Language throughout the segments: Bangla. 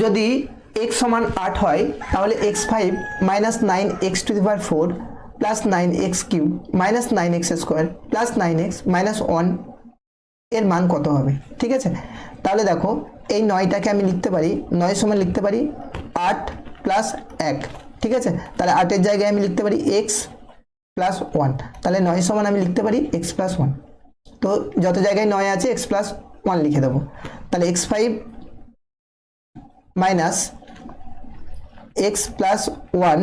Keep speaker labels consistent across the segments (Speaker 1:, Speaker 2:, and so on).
Speaker 1: যদি x সমান 8 হয় তাহলে x5 minus 9x to the power 4 plus 9x cube minus 9x square plus 9x minus 1 এর মান কত হবে? ঠিক আছে, তাহলে দেখো এই 9টাকে আমি লিখতে পারি 9 সমান লিখতে পারি 8 প্লাস 1। ঠিক আছে, তাহলে 8 এর জায়গায় আমি লিখতে পারি x প্লাস 1। তাহলে 9 সমান আমি লিখতে পারি x প্লাস 1। তো যত জায়গায় 9 আছে x প্লাস 1 লিখে দেবো। তাহলে x5 minus x plus 1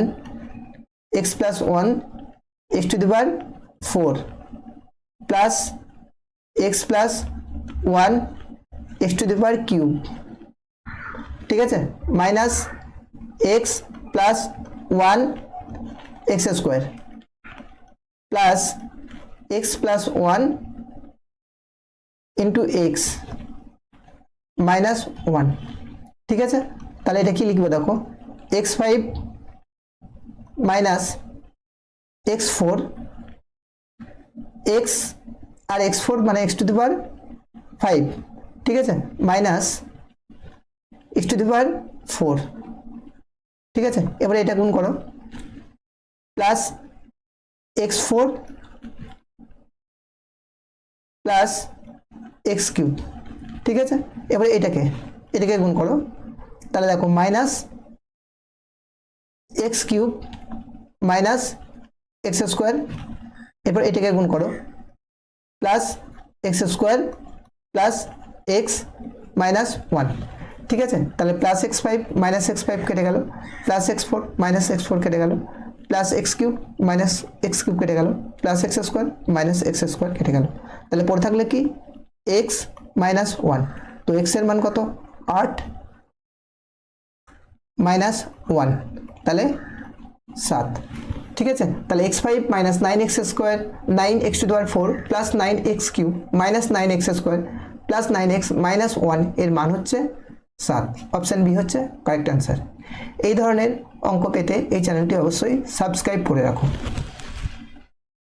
Speaker 1: x plus 1 x to the power 4 plus x plus 1 x to the power cube. ঠিক আছে, minus x plus 1 x square plus x plus 1 into x minus 1। ঠিক আছে, তাহলে এটা কি লিখবো দেখো x5 মাইনাস x4 x আর x4 মানে x টু দি পাওয়ার 5। ঠিক আছে, মাইনাস x টু দি পাওয়ার 4। ঠিক আছে, এবারে এটা গুণ করো plus x4 plus x cube. ঠিক আছে, এবারে এটাকে গুণ করো, তাহলে দেখো minus x cube minus x square, এরপর এটাকে গুণ করো plus x square plus x minus 1। ঠিক আছে, তাহলে প্লাস x5 মাইনাস x5 কেটে গেল, প্লাস x4 মাইনাস x4 কেটে গেল, plus x cube minus x cube কেটে গেল, plus x square minus x square কেটে গেল। তাহলে পড়ে থাকলে কি x মাইনাস 1। তো x এর মান কত? 8 মাইনাস 1, তাহলে 7। ঠিক আছে, তাহলে x5 minus 9x square 9x to the power 4 plus 9x cube minus 9x square plus 9x minus 1 এর মান হচ্ছে 7। অপশান বি হচ্ছে কারেক্ট অ্যান্সার। এই ধরনের অঙ্ক পেতে এই চ্যানেলটি অবশ্যই সাবস্ক্রাইব করে রাখুন।